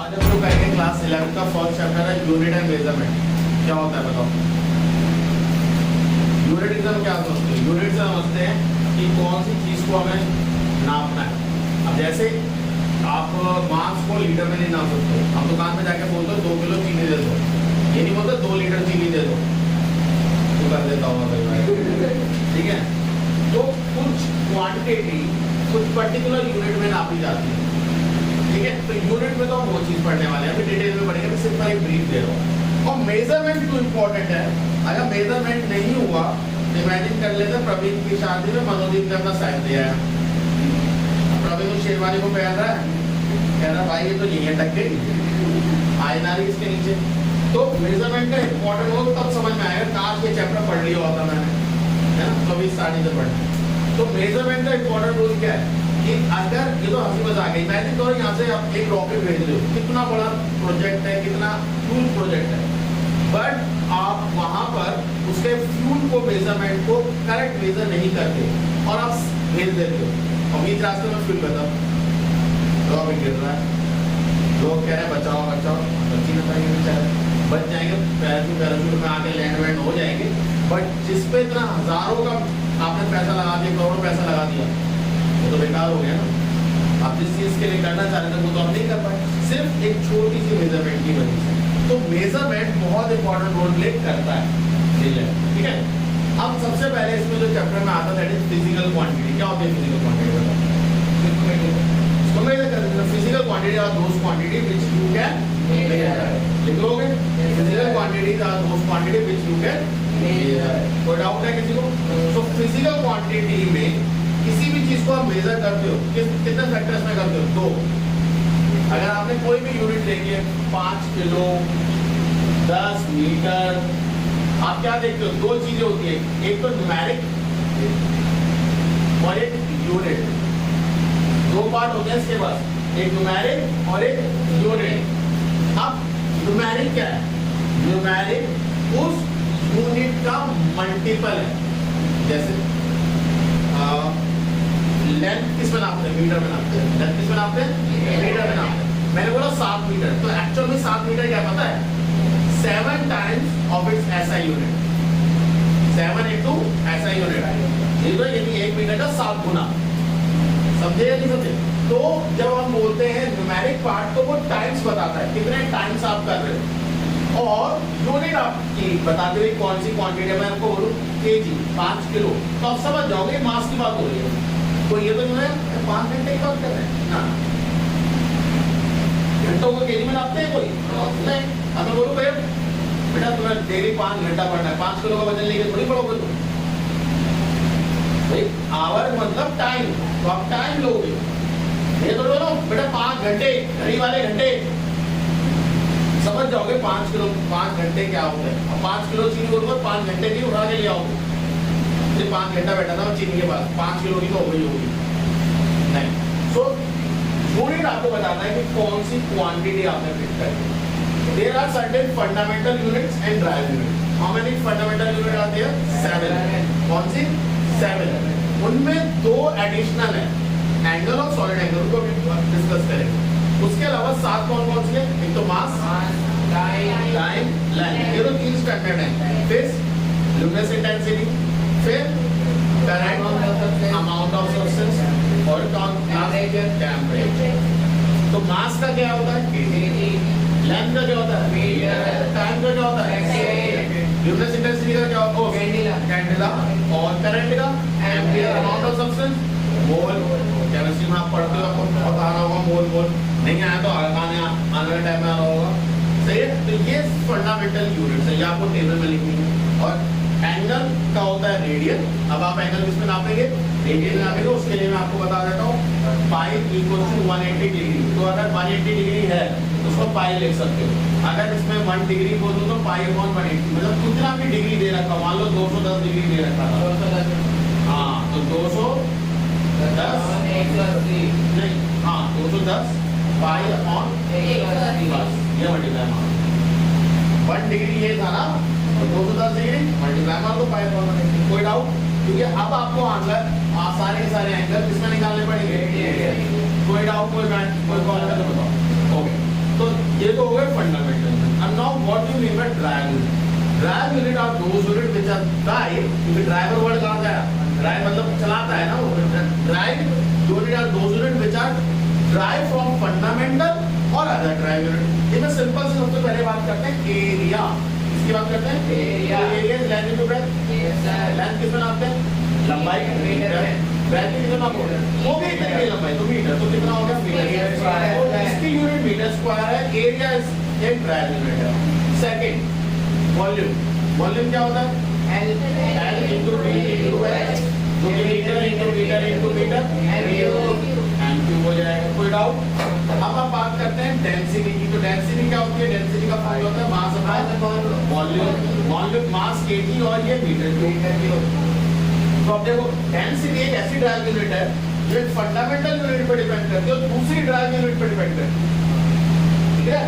आज हम लोग करेंगे क्लास 11 का फर्स्ट चैप्टर है यूनिट एंड मेजरमेंट। क्या होता है बताओ? यूनिट से हम क्या समझते हैं? यूनिट से समझते हैं कि कौन सी चीज को हमें नापना है। अब जैसे आप मार्क्स को लीटर में नहीं नाप सकते। हम दुकान पे जाके बोलते हो 2 किलो चीनी दे दो, ये नहीं बोलते 2 लीटर चीनी दे दो, तो कर देता होगा कई बार, ठीक है। तो कुछ क्वांटिटी कुछ पर्टिकुलर यूनिट में नापी जाती है, ठीक है। तो यूनिट में तो हम वो चीज पढ़ने वाले हैं, अभी डिटेल में पढ़ेंगे, मैं सिर्फ एक ब्रीफ दे रहा हूँ। और मेजरमेंट क्यों इंपॉर्टेंट है? अगर मेजरमेंट नहीं हुआ तो इमेजिन कर लेते प्रवीण की शादी में मनोदीप ने अपना साइन दिया है, प्रवीण उस शेरवानी को पहन रहा है, कह रहा भाई ये तो यही अटक गई, आईना भी इसके नीचे। तो मेजरमेंट का इंपॉर्टेंट हो तब समझ में आएगा। काश ये चैप्टर पढ़ लिया होता मैंने, है ना, तो अभी स्टार्टिंग से पढ़ना। तो मेजरमेंट का इंपॉर्टेंट रोल क्या है कि अगर ये तो हंसी मजाक है, इमेजिन करो यहाँ से आप एक रॉकेट भेज रहे हो, कितना बड़ा प्रोजेक्ट है, कितना ह्यूज प्रोजेक्ट है, बट आप वहां पर उसके फ्यूल को मेजरमेंट को करेक्ट मेजर नहीं करते और आप भेज देते हो, और बीच रास्ते में फ्यूल खत्म, रॉकेट गिर रहा है, लोग कह रहे हैं बचाओ बचाओ, बच्ची न पाएंगे बेचारे, बच जाएंगे, पैराशूट में आके लैंड वैंड हो जाएंगे, बट जिस पे इतना हजारों का आपने पैसा लगा दिया, करोड़ पैसा लगा दिया, वो तो बेकार हो गया ना। आप जिस चीज के लिए करना चाह रहे थे वो तो आप नहीं कर पाए, सिर्फ एक छोटी सी मेजरमेंट की वजह से। तो मेजरमेंट बहुत इंपॉर्टेंट रोल प्ले करता है, ठीक है। अब सबसे पहले इसमें जो चैप्टर में आता है फिजिकल क्वांटिटी। क्या होती है फिजिकल क्वांटिटी? इसको मेजर करते हैं। Physical quantity are those quantity which you can measure. लिख लोगे, physical quantity are those quantity which you can measure. कोई डाउट है किसी को? तो फिजिकल क्वांटिटी में किसी भी चीज को आप मेजर करते हो, कितने फैक्टर्स में करते हो? 2। अगर आपने कोई भी यूनिट लेके 5 किलो 10 मीटर, आप क्या देखते हो? 2 चीजें होती है, एक तो न्यूमेरिक और एक यूनिट। 2 पार्ट होते हैं इसके पास, एक न्यूमेरिक और एक यूनिट। अब न्यूमेरिक क्या है? न्यूमेरिक उस यूनिट का मल्टीपल है। जैसे लेंथ किस में नापते हैं? मीटर में नापते हैं। लेंथ किस में नापते हैं? मीटर में नापते हैं। मैंने बोला 7 मीटर, तो एक्चुअल में 7 मीटर क्या पता है? 7 टाइम्स ऑफ इट्स ऐसा यूनिट, 7 into ऐसा यूनिट, यानी 1 मीटर का 7 गुना। समझे या नहीं समझे? तो जब हम बोलते हैं न्यूमेरिक पार्ट, तो वो टाइम्स बताता है, कितने टाइम्स आप कर रहे हो, और यूनिट आपकी बताते हुए कौन सी क्वांटिटी है। मैं आपको बोलूं केजी 5 किलो, तो आप समझ जाओगे मास की बात हो रही है। तो ये तो जो है 5 घंटे की बात कर रहे हैं ना, घंटों को केजी में नापते हैं कोई नहीं। अब मैं बोलूं बेटा तुम्हें डेली 5 घंटा पढ़ना है, 5 किलो का वजन लेके थोड़ी पढ़ोगे तुम भाई। आवर मतलब टाइम, तो आप टाइम लोगे। ये तो बोलो बेटा 5 घंटे, घड़ी वाले घंटे, समझ जाओगे 5 किलो 5 घंटे क्या होता है। अब 5 किलो चीनी बोलूंगा 5 घंटे की उठा के ले आओगे, 5 घंटा बैठा था चीनी के पास, 5 किलो की तो हो गई होगी नहीं। सो यूनिट आपको बताता है कि कौन सी क्वांटिटी आपने फिट करनी। There are certain fundamental units and drive unit. How many fundamental unit आती है? 7। कौन सी? 7। उनमें 2 एडिशनल है, एंगल और सॉलिड एंगल, को डिस्कस करेंगे। उसके अलावा 7 कौन से? एक तो मास, टाइम, लेंथ, ये तो 3 स्टैंडर्ड है। फिर लुमिनस इंटेंसिटी, फिर करंट, अमाउंट ऑफ सब्सटेंस और टेम्परेचर। तो मास का क्या होता है? लेंथ का क्या होता है? टाइम का क्या होता है? लुमिनस इंटेंसिटी का क्या होता है? कैंडेला। और करंट का ampere. Amount of substance mole. Chemistry में आप पढ़ते हो, आपको बहुत आ रहा होगा मोल नहीं आया तो आने वाले टाइम में आ रहा होगा, सही है। तो ये फंडामेंटल यूनिट्स है, ये आपको टेबल में लिखनी है। और एंगल का होता है रेडियन। अब आप एंगल किसमें नापेंगे? रेडियन में नापेंगे। उसके लिए मैं आपको बता देता हूँ, पाई इक्वल टू 180 डिग्री। तो अगर 180 डिग्री है तो उसको पाई लिख सकते हो। अगर इसमें 1 डिग्री बोलूँ तो पाई अपॉन 180, मतलब कितना भी डिग्री दे रखा, मान लो 210 डिग्री दे रखा था, 210, हाँ तो 210 नहीं, हाँ 210 पाई अपॉन 180, बस ये मल्टीप्लाई मार। 1 डिग्री ये था ना, तो 210 डिग्री मल्टीप्लाई मार दो पाई अपॉन 180। कोई डाउट? क्योंकि अब आपको आंसर सारे एंगल किसमें निकालने पड़ेंगे? कोई डाउट, कोई कॉल कर बताओ। ओके, तो ये तो हो गए fundamental. And now what you mean by drive unit? Drive unit are those unit which are drive, क्योंकि ड्राइवर वर्ड कहां से आया? ड्राइव मतलब चलाता है ना वो। Drive unit are those unit which are drive from fundamental और अदर ड्राइव यूनिट। ये मैं सिंपल से सबसे पहले बात करते हैं एरिया। इसकी बात करते हैं area. Area is length into breadth. Length किसमें नापते हैं? लंबाई मीटर। ब्रेड्थ किसमें नापोगे? वो भी इतनी ही लंबाई तो मीटर, तो कितना हो गया? Metre square. तो इसकी यूनिट मीटर स्क्वायर है। एरिया इज एक ड्राइव यूनिट है। Second volume. वॉल्यूम क्या होता है? L into V into H, जो कि metre into metre into metre and cube हो जाएगा। कोई डाउट? अब हम बात करते हैं डेंसिटी की। तो डेंसिटी क्या होती है? डेंसिटी का फॉर्मूला होता है mass upon volume. Volume mass KG और ये मीटर क्यूब। तो अब देखो डेंसिटी एक ऐसी ड्राइव यूनिट है जो एक फंडामेंटल यूनिट पर डिपेंड करती है और दूसरी ड्राइव यूनिट पर डिपेंड करती है। ठीक है?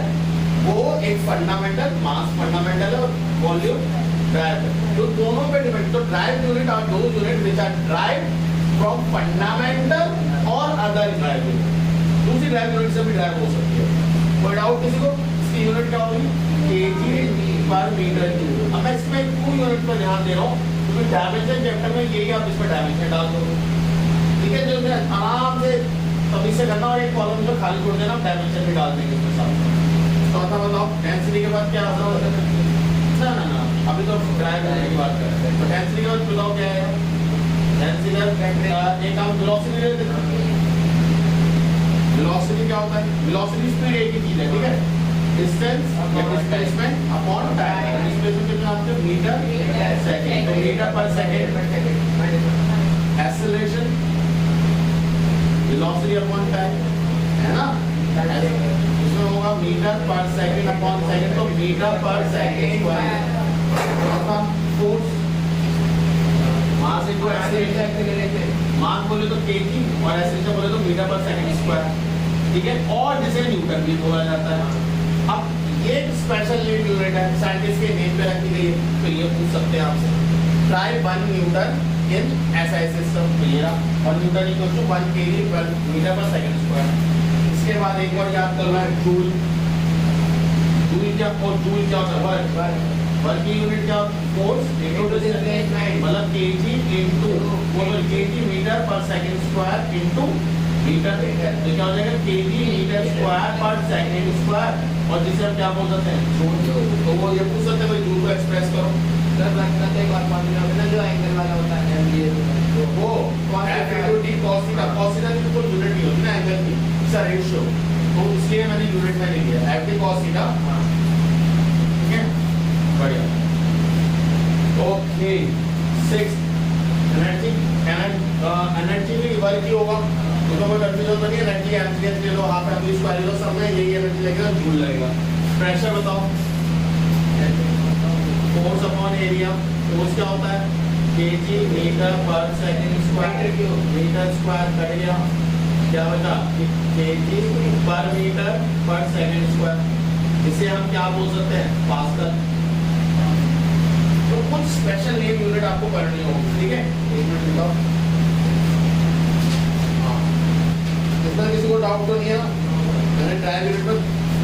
वो एक फंडामेंटल मास फंडामेंटल है और वॉल्यूम ड्राइव है, तो दोनों पे डिपेंड। तो drive unit are those unit which are drive from fundamental और अदर ड्राइव यूनिट। दूसरी ड्राइव यूनिट से भी ड्राइव हो सकती है। कोई डाउट किसी को? इसकी यूनिट क्या होगी? KG per metre cube. अब मैं इसमें टू यूनिट पर ध्यान दे रहा हूँ क्योंकि डायमेंशन चैप्टर में यही आप इसमें डायमेंशन डाल दो। ठीक है? जो आराम से तभी से करना और एक कॉलम जो खाली छोड़ देना, डायमेंशन भी डाल देंगे इसमें साथ। चौथा बताओ डेंसिटी के बाद क्या आता है? ना ना ना, अभी तो ड्राइव यूनिट की बात कर रहे हैं। तो डेंसिटी के बाद बताओ क्या है? डेंसिटी का एक हम वेलोसिटी ले लेते हैं। वेलोसिटी क्या होता है? वेलोसिटी स्पीड एक ही चीज है। ठीक है? डिस्टेंस या डिस्प्लेसमेंट अपॉन टाइम। डिस्प्लेसमेंट कितना आते हैं? Metre second. तो metre per second. Acceleration velocity upon time है ना? इसमें होगा metre per second upon second, तो metre per second square. Force mass into acceleration. Mass बोले तो केजी और एक्सेलरेशन बोले तो मीटर पर सेकंड स्क्वायर। ठीक है? और जिसे न्यूटन भी बोला जाता है। अब ये स्पेशल यूनिट है, साइंटिस्ट के नेम पे रखी गई है, तो ये पूछ सकते हैं आपसे। Try 1 newton in SI system. Clear? 1 newton equal to 1 KG per metre per second square. इसके बाद एक और याद करना है जूल। जूल क्या? और जूल क्या होता है? वर्क। वर्क की यूनिट क्या? फोर्स इनटू डिस्प्लेसमेंट, मतलब केजी इनटू वो KG metre per second square into metre. तो क्या हो जाएगा? केजी मीटर स्क्वायर पर सेकंड स्क्वायर। और जिसे हम क्या बोल सकते हैं? जूल। तो वो ये पूछ सकते हैं भाई जूल को एक्सप्रेस करो। सर एक बार फॉर्मूला है ना जो एंगल वाला होता है एमडीए, तो वो F into D cos theta. cos theta की कोई यूनिट नहीं होती ना एंगल की, इसका रेशियो, तो इसलिए मैंने यूनिट में नहीं लिया F D cos थीटा। ठीक है? बढ़िया। Okay 6 energy. एनर्जी भी वर्क ही होगा, तो कोई कंफ्यूजन नहीं है। एनर्जी एम्पीयर ले लो, हाफ एम्पीयर स्क्वायर ले लो, सब में यही एनर्जी लगेगा, जूल लगेगा। प्रेशर बताओ? Force upon area. फोर्स क्या होता है? KG metre per second square. Metre square cut गया, क्या बचा? KG per metre per second square. इसे हम क्या बोल सकते हैं? पास्कल। तो कुछ स्पेशल नेम यूनिट आपको पढ़नी होगी। ठीक है? एक मिनट बताओ। हाँ, इसमें किसी को डाउट तो नहीं है? मैंने ड्राइव यूनिट में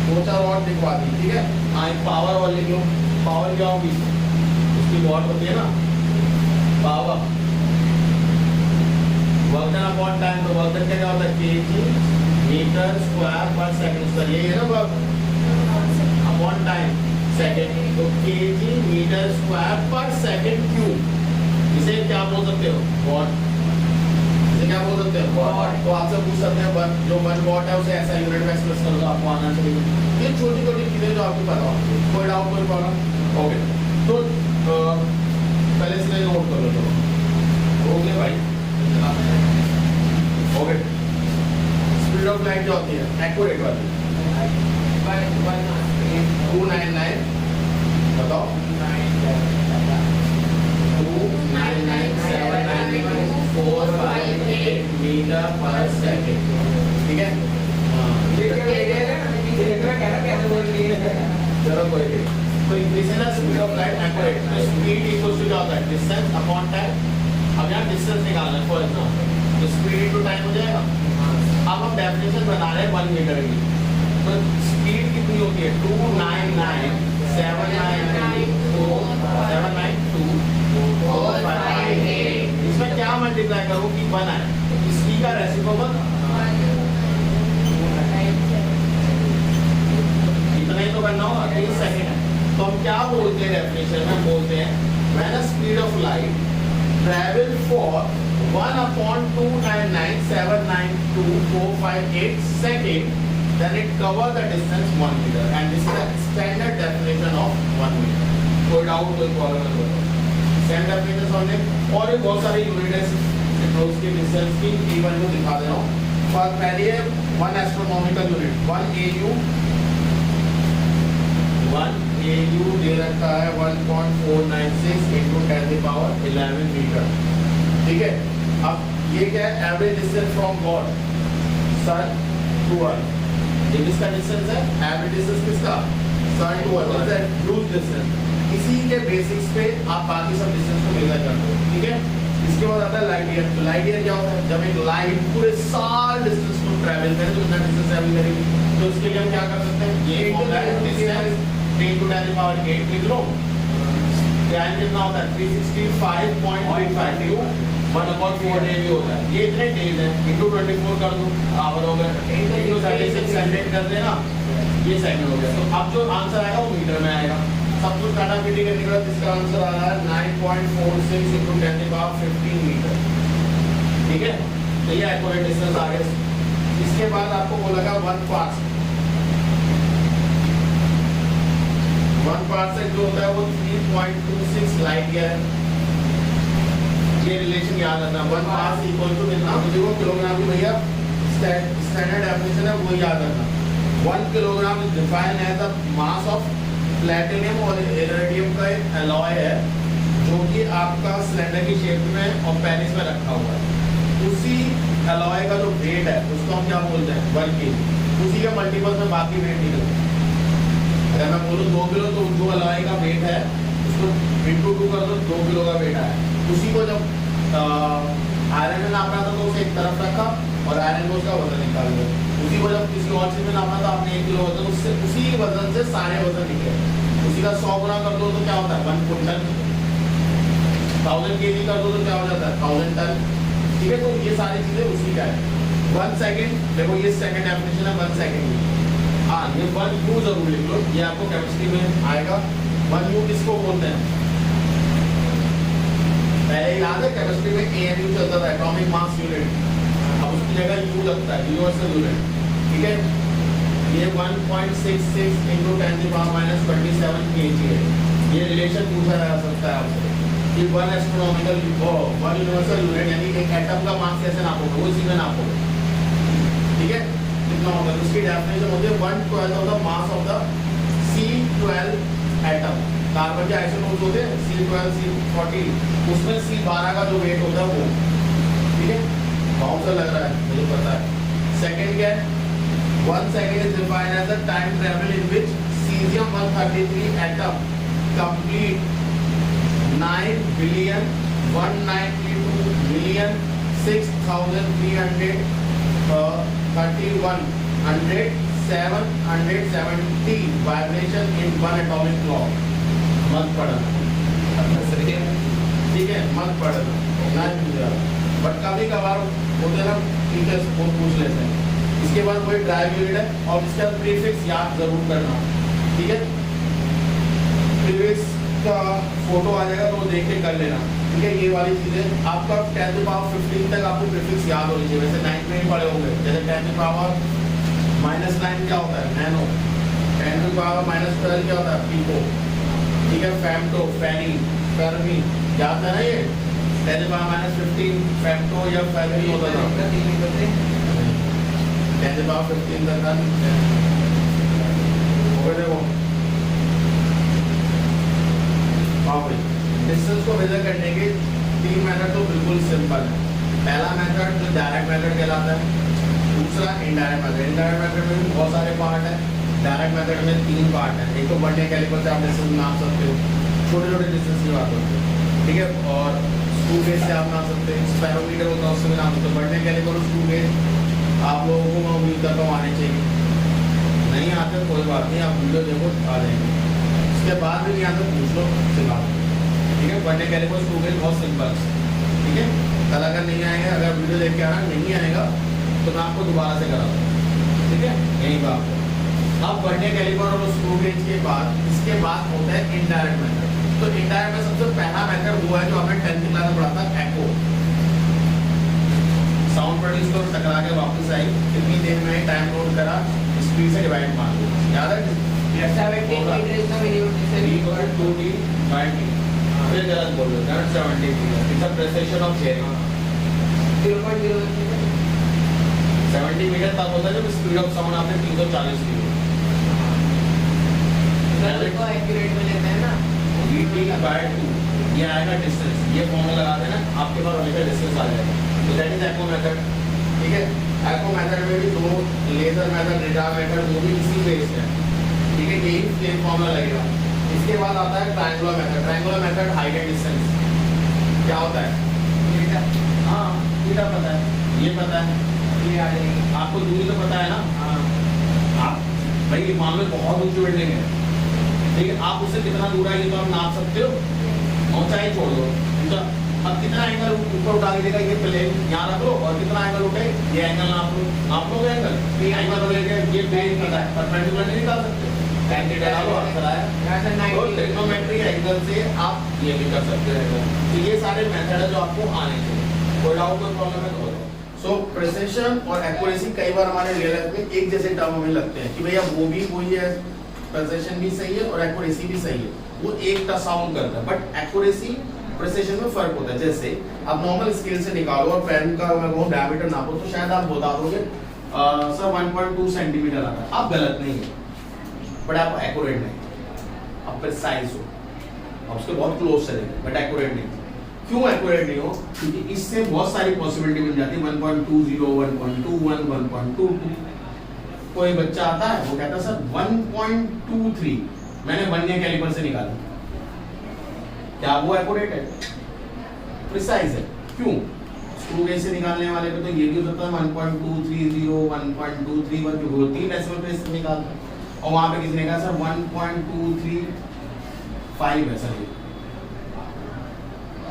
2-4 और लिखवा दी। ठीक है? हाँ, एक पावर और लिख लो। पावर क्या होगी? उसकी वॉट होती है ना, power. Work done upon time, तो वर्क डन क्या होता है? केजी मीटर स्क्वायर पर सेकंड स्क्वायर। यही है ना वर्क अपॉन टाइम सेकंड। तो केजी मीटर स्क्वायर पर सेकंड क्यूब। इसे क्या बोल सकते हो? वॉट। इसे क्या बोल सकते हो? वॉट। तो आपसे पूछ सकते हैं जो 1 वॉट है उसे ऐसा यूनिट में एक्सप्रेस करो, तो आपको आना चाहिए। ये छोटी छोटी चीजें जो आपको पता हो। कोई डाउट, कोई प्रॉब्लम? ओके, तो पहले से नोट कर लो। तो ओके भाई, ओके। स्पीड ऑफ लाइट क्या होती है? एक्यूरेट वाली 299 बताओ। 299,792,458 मीटर पर सेकंड। ठीक है? चलो कोई नहीं। तो this is the speed of light accurate. तो स्पीड इक्वल्स टू क्या होता है? Distance upon time. अब यहाँ डिस्टेंस निकालना है फॉर एग्जांपल, तो स्पीड इनटू टाइम हो जाएगा। अब हम डेफिनेशन बना रहे हैं 1 मीटर की। तो स्पीड कितनी होती है 299,792,458। इसमें क्या मल्टीप्लाई करूँ कि 1 है, इसकी का रेसिप्रोकल इतना ही तो करना होगा, 30 सेकेंड है। तो हम क्या बोलते हैं डेफिनेशन में, बोलते हैं when a speed of light travel for 1/299,792,458 second, then it cover the distance 1 meter, and this is the standard definition of 1 meter. कोई डाउट कोई प्रॉब्लम नहीं होगा, सेम डेफिनेशन हमने और भी बहुत सारे यूनिट है सिक्लोज के डिस्टेंस की, इवन को दिखा दे रहा हूँ। पर पहले 1 एस्ट्रोनॉमिकल यूनिट 1 AU दे रखा है 1.496 into 10⁻11 मीटर, ठीक है। अब ये क्या है, average distance from god sun to earth, ये किसका डिस्टेंस है, एवरेज डिस्टेंस किसका, sun to earth, loose distance. इसी के बेसिक्स पे आप बाकी सब डिस्टेंस को मेजर करते हो, ठीक है। इसके बाद आता है लाइट ईयर। तो लाइट ईयर क्या होता है, जब एक लाइट पूरे साल डिस्टेंस को ट्रैवल करे तो कितना डिस्टेंस ट्रैवल करेगी, तो उसके लिए हम क्या कर सकते हैं, ये फॉर्मूला है डिस्टेंस 10 to 10⁸ लिख लो। टाइम कितना होता है 365.85 1/4 डे भी होता है, ये इतने डेज है, इंटू 24 कर दो, आवर हो गया, इंटू 3600 कर देना, ये सेकंड हो गया। तो अब जो आंसर आएगा वो मीटर में आएगा। सब कुछ काटापीटी करने के बाद इसका आंसर आ रहा है 9.46 into 10⁻15 मीटर, ठीक है। तो ये एक्यूरेट डिस्टेंस आ गया। इसके बाद आपको बोलेगा 1 पार्सेक जो होता है वो 3.26 लाइट ईयर है। ये रिलेशन याद रखना, 1 पार्स इक्वल टू कितना, मुझे वो किलोग्राम की भैया स्टैंडर्ड डेफिनेशन है, वो याद रखना। 1 kilogram is defined as the mass of platinum और इरिडियम का एलॉय है, जो कि आपका सिलेंडर की शेप में और पेरिस में रखा हुआ है। उसी एलॉय का जो वेट है उसको हम क्या बोलते हैं, 1 kg। उसी के मल्टीपल में बाकी वेट निकलते हैं। अगर मैं बोलूँ 2 किलो, तो जो एलॉय का वेट है उसको इंटू 2 कर दो, 2 किलो का वेट आया। उसी को जब आयरन में नापना था तो उसे एक तरफ रखा और आयरन को उसका वजन निकाल दिया। उसी को जब किसी और चीज में नापना था आपने 1 किलो वजन, उससे उसी वजन से सारे वजन निकले। उसी का 100 गुना कर दो तो क्या होता है 1 क्विंटल, 1000 kg कर दो तो क्या हो जाता है 1000 टन, ठीक है। तो ये सारी चीजें उसी का है। 1 सेकेंड, देखो ये सेकेंड डेफिनेशन है 1 सेकेंड। हाँ, ये 1 U जरूर लिख लो, ये आपको केमिस्ट्री में आएगा। 1 U किसको बोलते हैं, पहले याद है केमिस्ट्री में AMU चलता था, एटॉमिक मास यूनिट। अब उसकी जगह U लगता है, यूनिवर्सल यूनिट, ठीक है। ये 1.66 into 10⁻27 kg है। ये रिलेशन पूछा जा सकता है आपसे कि 1 एस्ट्रोनॉमिकल 1 यूनिवर्सल यूनिट यानी एक एटम का मास कैसे नापोगे, वो इसी में नापोगे, ठीक है। कितना होगा, उसकी डेफिनेशन होती है 1/12 of the mass of the C12 atom. Carbon के आइसोटोप्स होते हैं C12 C14, उसमें C12 का जो वेट होता है वो, ठीक है। बहुत सा लग रहा है मुझे पता है। सेकंड क्या है, 1 second is defined as the time travel in which cesium-133 atom complete 9,192,6,331,770 vibration in 1 atomic clock। मत पढ़ना, ठीक है, मत पढ़ना ना, बट कभी कभार होते ना टीचर्स वो पूछ लेते हैं। इसके बाद कोई ड्राइव यूनिट है और इसका प्रीफिक्स याद जरूर करना, ठीक है। प्रीफिक्स का फोटो आ जाएगा तो वो देख के कर लेना, ठीक है। ये वाली चीजें आपका 10⁻15 तक आपको प्रीफिक्स याद होनी चाहिए। वैसे 9 में ही पढ़े होंगे, जैसे 10⁻−9 क्या होता है, नैनो। 10⁻−12 क्या होता है, पीको, ठीक है। फेम्टो, फैनी, फर्मी, याद है ना ये। 10⁻−15 फेम्टो या फर्मी होता था। 10⁻15 तक देखो। हाँ भाई, डिस्टेंस को मेजर करने के 3 मेथड तो बिल्कुल सिंपल है। पहला मेथड जो डायरेक्ट मेथड कहलाता है, दूसरा इनडायरेक्ट मेथड। इनडायरेक्ट मेथड में भी बहुत सारे पार्ट हैं, डायरेक्ट मेथड में 3 पार्ट हैं। एक तो वर्नियर कैलिपर से आप डिस्टेंस नाप सकते हो, छोटे छोटे डिस्टेंस की बात होती है, ठीक है। और स्क्रू गेज से आप नाप सकते हैं, स्पेरोमीटर होता है उससे भी नाप सकते हो। वर्नियर कैलिपर और स्क्रू गेज आप लोगों को उम्मीद करता हूँ आने चाहिए, नहीं नहीं आते कोई बात नहीं, आप वीडियो देखो आ जाएंगे। इसके बाद भी नहीं आते पूछ लो, सिखा दो, ठीक है। बनने कैलिपर स्क्रू गेज बहुत सिंपल है, ठीक है। कल अगर नहीं आएगा, अगर वीडियो देख के आना नहीं आएगा तो मैं आपको दोबारा से करा दूँ, ठीक है। यही बात है। अब बनने कैलिपर और स्क्रू गेज के बाद इसके बाद होता है इनडायरेक्ट मेथड। तो इनडायरेक्ट में सबसे पहला मेथड हुआ है जो आपने 10th क्लास में पढ़ा था, एको। साउंड प्रोड्यूस को टकरा के वापस आई, कितनी देर में टाइम नोट करा, स्पीड से डिवाइड मान लो, याद है। 70 metre is the minimum distance 2D by T। फिर गलत बोल रहे हो, not 70 metre, it's a precision of hearing. 0.01 metre. 70 metre तब होता है जब स्पीड ऑफ साउंड आपने 340 की हो। इसको एक्यूरेट में लेते हैं ना, VT by 2 ये आएगा डिस्टेंस, ये फॉर्मूला लगा देना, आपके पास हमेशा डिस्टेंस आ जाएगा। तो दैट इज एको मेथड, ठीक है। एको मेथड में भी दो, लेजर मेथड, रेडार मेथड, वो भी इसी बेस्ड है, ठीक है। यही सेम फॉर्मूला लगेगा। इसके बाद आता है triangular method. Triangular method height and distance क्या होता है, मीटर। हाँ थीटा पता है, ये पता है, ये आ जाएगी। आपको दूरी तो पता है ना। हाँ, आप भाई मान लो बहुत ऊंची बिल्डिंग है, ठीक है, आप उससे कितना दूर है ये तो आप नाप सकते हो, ऊंचाई छोड़ दो उनका। अब कितना एंगल ऊपर उठा के देगा, ये प्लेन यहाँ रख लो, और कितना एंगल उठे ये एंगल नाप लो एंगल लेके ये प्लेन पता है, परपेंडिकुलर नहीं निकाल सकते, टेंजेंट डालो आंसर आया। यहाँ से तो 90 ट्रिग्नोमेट्री एंगल से आप ये भी कर सकते हैं। तो ये सारे मेथड है जो आपको आने चाहिए। कोई डाउट कोई प्रॉब्लम है तो बताओ। सो प्रिसिशन और एक्यूरेसी कई बार हमारे रियल लाइफ में एक जैसे टर्म हमें लगते हैं कि भैया वो भी वही है, प्रिसिशन भी सही है और एक्यूरेसी भी सही है, वो एक टा साउंड करता है। बट एक्यूरेसी प्रिसिशन में फर्क होता है। जैसे आप नॉर्मल स्केल से निकालो और पेन का मैं कहूँ डायमीटर नापो तो शायद आप बता दोगे सर 1.2 सेंटीमीटर आता है, आप गलत नहीं है, बट आप एक्यूरेट नहीं, आप प्रिसाइज हो, आप उसके बहुत क्लोज चलेंगे, बट एक्यूरेट नहीं। क्यों एक्यूरेट नहीं हो? क्योंकि इससे बहुत सारी पॉसिबिलिटी मिल जाती है, 1.20, 1.21, 1.22। कोई बच्चा आता है वो कहता है सर 1.23 मैंने बनने कैलिपर से निकाला, क्या वो एक्यूरेट है? प्रिसाइज है। क्यों? स्क्रू गेज से निकालने वाले पे तो ये भी हो सकता है 1.230, 1.231 जो होती है डेसिमल प्लेस से निकालता है, और वहां पे किसी ने कहा सर 1.235 है सर।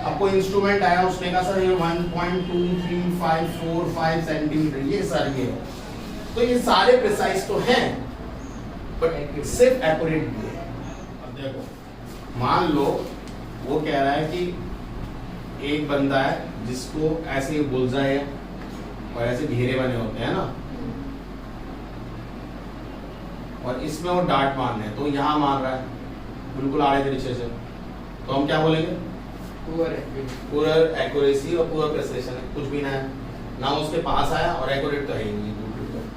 आपको इंस्ट्रूमेंट आया, उसने कहा सर ये 1.23545 सेंटीमीटर, ये सर ये है। तो ये सारे प्रिसाइज तो हैं, बट सिर्फ एक्यूरेट नहीं है। अब देखो, मान लो वो कह रहा है कि एक बंदा है जिसको ऐसे बुलजाए और ऐसे घेरे बने होते हैं ना, और इसमें वो डार्ट मारने हैं, तो यहाँ मार रहा है बिल्कुल आड़े तिरछे से, तो हम क्या बोलेंगे? पूरा एक्यूरेसी और पूरा प्रिसिशन है, कुछ भी ना है, ना उसके पास आया और एक्यूरेट तो है ही नहीं,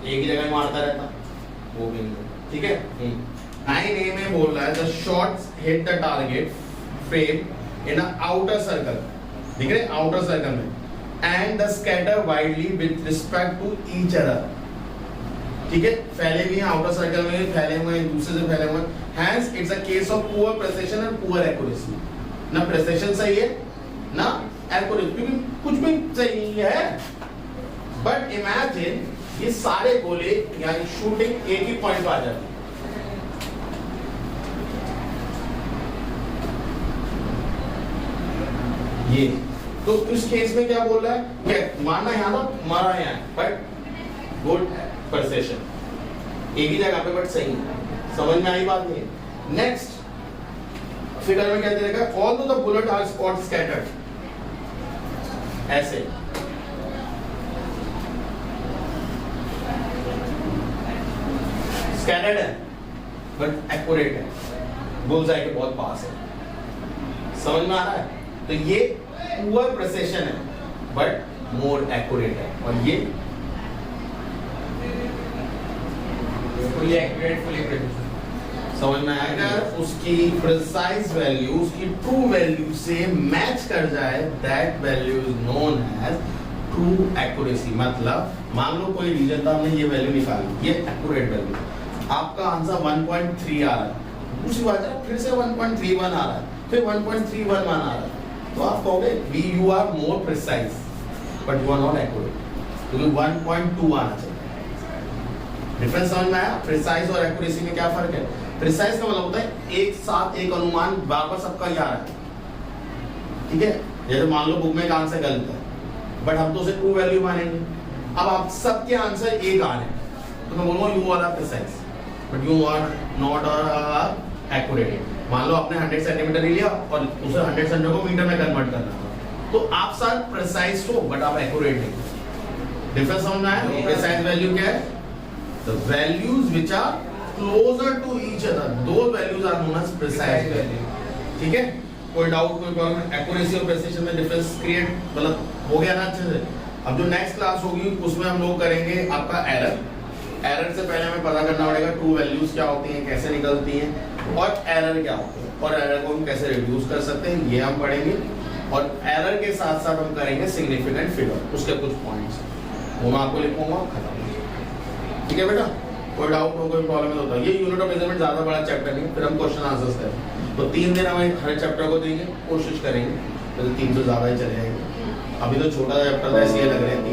एक ही जगह मारता रहता, वो भी नहीं। ठीक है। 9A में बोल रहा है the shots hit the target frame in a outer circle, दिख रहे आउटर सर्कल में, and the scatter widely with respect to each other. ठीक है, फैले भी हैं आउटर सर्कल में, फैले हुए हैं दूसरे से फैले हुए हैं। Hence it's a case of poor precision and poor accuracy. ना प्रिसिशन सही है ना एक्यूरेसी, क्योंकि कुछ भी सही है, बट इमेजिन ये सारे गोले यानी शूटिंग एक ही पॉइंट पर आ जाती है। ये तो इस केस में क्या बोल रहा है, क्या मारना यहाँ था, मारा यहाँ, बट गुड प्रिसिशन एक ही जगह पे, बट सही है। समझ में आई बात नहीं है? नेक्स्ट फिगर में क्या दे रखा है, all the bullet are spot scattered, ऐसे स्कैटर्ड है बट एक्यूरेट है, बुलजाई के बहुत पास है। समझ में आ रहा है? तो ये पुअर प्रिसिशन है बट मोर एक्यूरेट है, और ये फुली एक्यूरेट, फुली प्रिसिशन। समझ में आया? अगर उसकी प्रिसाइज वैल्यू उसकी ट्रू वैल्यू से मैच कर जाए, that value is known as true accuracy. मतलब मान लो कोई रीजन था, हमने ये वैल्यू निकाली, ये एक्यूरेट वैल्यू, आपका आंसर 1.3 आ रहा है, दूसरी बात है फिर से 1.31 आ रहा है, फिर 1.311 आ रहा है, तो आप कहोगे you are more precise but you are not accurate, क्योंकि 1.2 आना चाहिए। डिफरेंस समझ में आया? प्रिसाइज और एक्यूरेसी में क्या फर्क है? प्रिसाइज का मतलब होता है एक साथ एक अनुमान बार बार सबका ही आ रहा है, ठीक है? जैसे मान लो बुक में एक आंसर गलत है, बट हम तो उसे ट्रू वैल्यू मानेंगे। अब आप सबके आंसर एक आ रहे हैं तो मैं बोलूंगा you are precise, but you are not accurate. मान लो आपने 100 सेंटीमीटर ले लिया और उसे 100 सेंटीमीटर को मीटर में कन्वर्ट करना था, तो आप सर प्रिसाइज हो बट आप एक्यूरेट नहीं। डिफरेंस समझ में आया? प्रिसाइज वैल्यू क्या है? The values which are closer to each other, दो values are known as precise value, ठीक है? कोई डाउट, कोई प्रॉब्लम? एक्यूरेसी और प्रिसिशन में डिफरेंस क्रिएट मतलब हो गया ना अच्छे से? अब जो नेक्स्ट क्लास होगी उसमें हम लोग करेंगे आपका एरर। एरर से पहले हमें पता करना पड़ेगा ट्रू वैल्यूज क्या होती हैं, कैसे निकलती हैं, और एरर क्या होती है, और एरर को हम कैसे रिड्यूस कर सकते हैं, ये हम पढ़ेंगे। और एरर के साथ साथ हम करेंगे सिग्निफिकेंट फिगर, उसके कुछ पॉइंट्स वो मैं आपको लिखूंगा, खत्म। ठीक है बेटा? कोई डाउट हो, कोई प्रॉब्लम होता है? ये यूनिट ऑफ मेजरमेंट ज्यादा बड़ा चैप्टर नहीं, फिर हम क्वेश्चन आंसर्स करेंगे। तो 3 दिन हमें हर चैप्टर को देंगे, कोशिश करेंगे तो 3 से ज्यादा ही चले जाएंगे। अभी तो छोटा चैप्टर था इसलिए लग रहे हैं